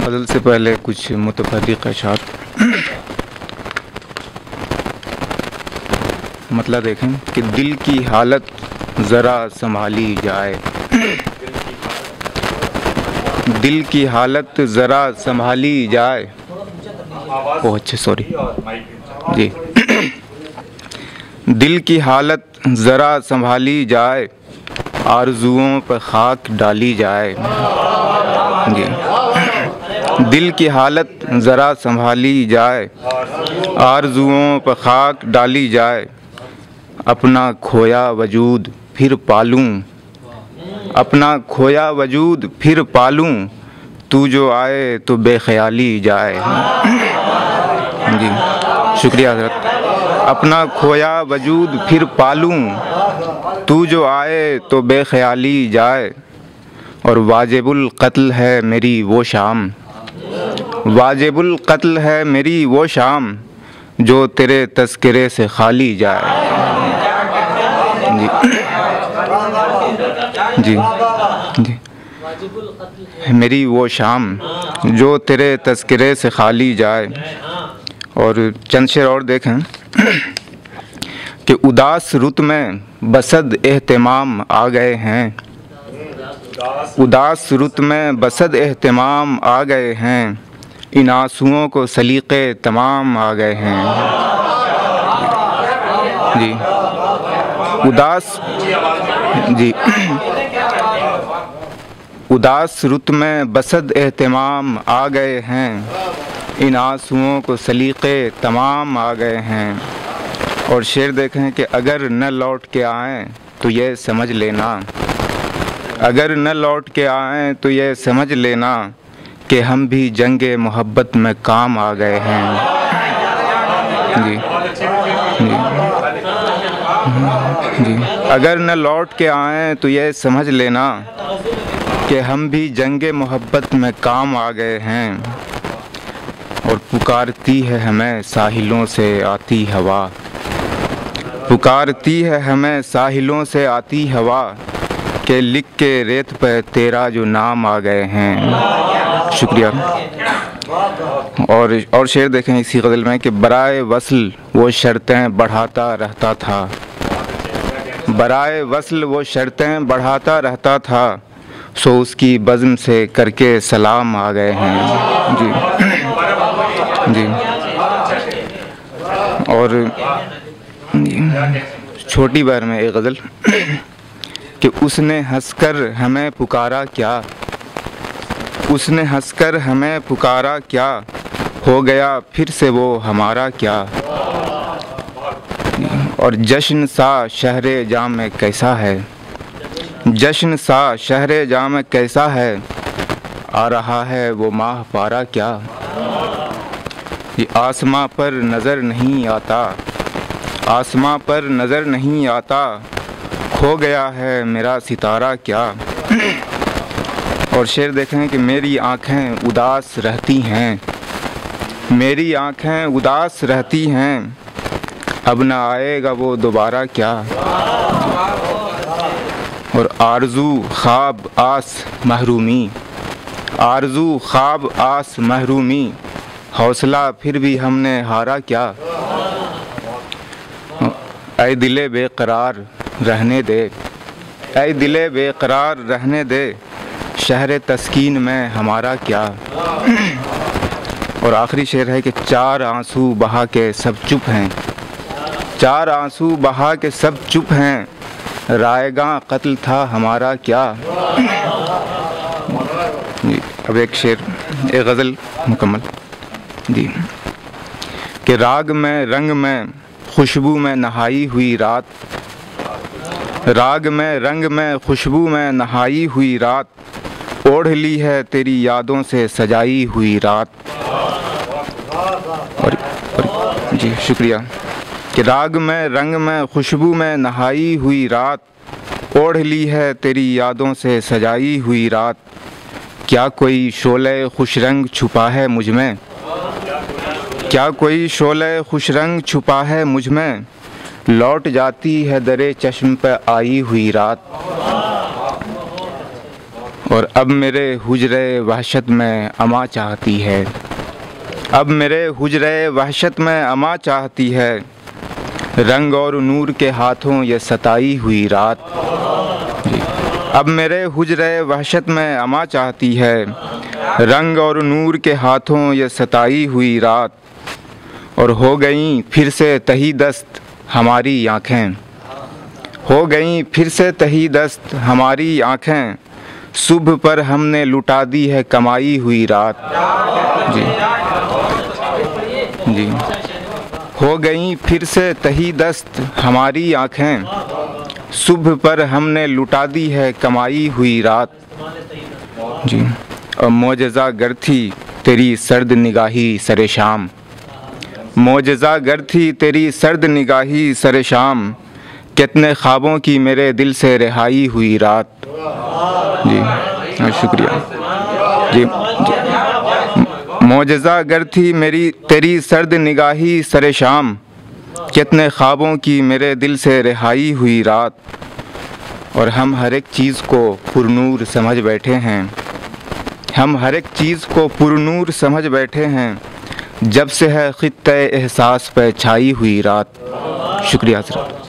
गज़ल से पहले कुछ मुतफ़र्रिक़ अशार। मतलब देखें कि दिल की हालत ज़रा संभाली जाए, दिल की हालत ज़रा संभाली जाए। ओह अच्छे सॉरी जी। दिल की हालत ज़रा संभाली जाए, आरज़ुओं पर खाक डाली जाए। जी, दिल की हालत ज़रा संभाली जाए, आरज़ुओं पर खाक डाली जाए। अपना खोया वजूद फिर पालूं, अपना खोया वजूद फिर पालूं, तू जो आए तो बेख्याली जाए। जी शुक्रिया हज़रत। अपना खोया वजूद फिर पालूं, तू जो आए तो बेख्याली जाए। और वाजिबुल क़त्ल है मेरी वो शाम, वाजिबुल क़त्ल है मेरी वो शाम, जो तेरे तज़किरे से खाली जाए। जी जी जी, मेरी वो शाम जो तेरे तज़किरे से खाली जाए। और चंद शेर और देखें कि उदास रुत में बसद एहतिमाम आ गए हैं, उदास रुत में बसद एहतिमाम आ गए हैं। इन आंसुओं को सलीक़े तमाम आ गए हैं। जी उदास जी उदास रुत में बसद एहतिमाम आ गए हैं, इन आंसुओं को सलीक़े तमाम आ गए हैं। और शेर देखें कि अगर न लौट के आएँ तो ये समझ लेना, अगर न लौट के आएँ तो ये समझ लेना, कि हम भी जंगे मोहब्बत में काम आ गए हैं। जी जी जी, अगर न लौट के आएँ तो ये समझ लेना, कि हम भी जंगे मोहब्बत में काम आ गए हैं। और पुकारती है हमें साहिलों से आती हवा, पुकारती है हमें साहिलों से आती हवा, के लिख के रेत पे तेरा जो नाम आ गए हैं। शुक्रिया। और शेर देखें इसी गज़ल में कि बराए वस्ल वो शर्तें बढ़ाता रहता था, बराए वस्ल वो शर्तें बढ़ाता रहता था, सो उसकी बज़्म से करके सलाम आ गए हैं। जी जी। और छोटी बार में एक गज़ल कि उसने हंसकर हमें पुकारा क्या, उसने हंसकर हमें पुकारा क्या, हो गया फिर से वो हमारा क्या। और जश्न सा शहरे जाम में कैसा है, जश्न सा शहरे जाम में कैसा है, आ रहा है वो माह पारा क्या। ये आसमां पर नज़र नहीं आता, आसमां पर नज़र नहीं आता, खो गया है मेरा सितारा क्या। और शेर देखें कि मेरी आँखें उदास रहती हैं, मेरी आँखें उदास रहती हैं, अब न आएगा वो दोबारा क्या। और आरज़ू ख्वाब आस महरूमी, आरज़ू ख्वाब आस महरूमी, हौसला फिर भी हमने हारा क्या। ऐ दिले बेकरार रहने दे, ऐ दिले बेकरार रहने दे, शहर तस्कीन में हमारा क्या। और आखिरी शेर है कि चार आंसू बहा के सब चुप हैं, चार आंसू बहा के सब चुप हैं, रायगां कत्ल था हमारा क्या। अब एक शेर, एक गज़ल मुकम्मल जी कि राग में रंग में खुशबू में नहाई हुई रात, राग में रंग में खुशबू में नहाई हुई रात, ओढ़ ली है तेरी यादों से सजाई हुई रात। और जी शुक्रिया कि राग में रंग में खुशबू में नहाई हुई रात, ओढ़ ली है तेरी यादों से सजाई हुई रात। क्या कोई शोले खुश रंग छुपा है मुझ में, क्या कोई शोले खुश रंग छुपा है मुझ में, लौट जाती है दरे चश्म पे आई हुई रात। और अब मेरे हुजरे वहशत में अमा चाहती है, अब मेरे हुजरे वहशत में अमा चाहती है, रंग और नूर के हाथों ये सताई हुई रात। अब मेरे हुजरे वहशत में अमा चाहती है, रंग और नूर के हाथों ये सताई हुई रात। और हो गईं फिर से तही दस्त हमारी आँखें, हो गईं फिर से तही दस्त हमारी आँखें, सुबह पर हमने लुटा दी है कमाई हुई रात। जी जी, हो गईं फिर से तही दस्त हमारी आँखें, सुबह पर हमने लुटा दी है कमाई हुई रात। जी, और मोजज़ा गर थी तेरी सर्द निगाही सरे शाम, मोजज़ा गर थी तेरी सर्द निगाही सरे शाम, कितने ख्वाबों की मेरे दिल से रिहाई हुई रात। जी शुक्रिया जी, जी। मोजज़ा गर थी मेरी तेरी सर्द निगाही सरे शाम, कितने ख्वाबों की मेरे दिल से रिहाई हुई रात। और हम हर एक चीज़ को पुरनूर समझ बैठे हैं, हम हर एक चीज़ को पुरनूर समझ बैठे हैं, जब से है खित्ते एहसास पे छाई हुई रात। शुक्रिया हज़रत।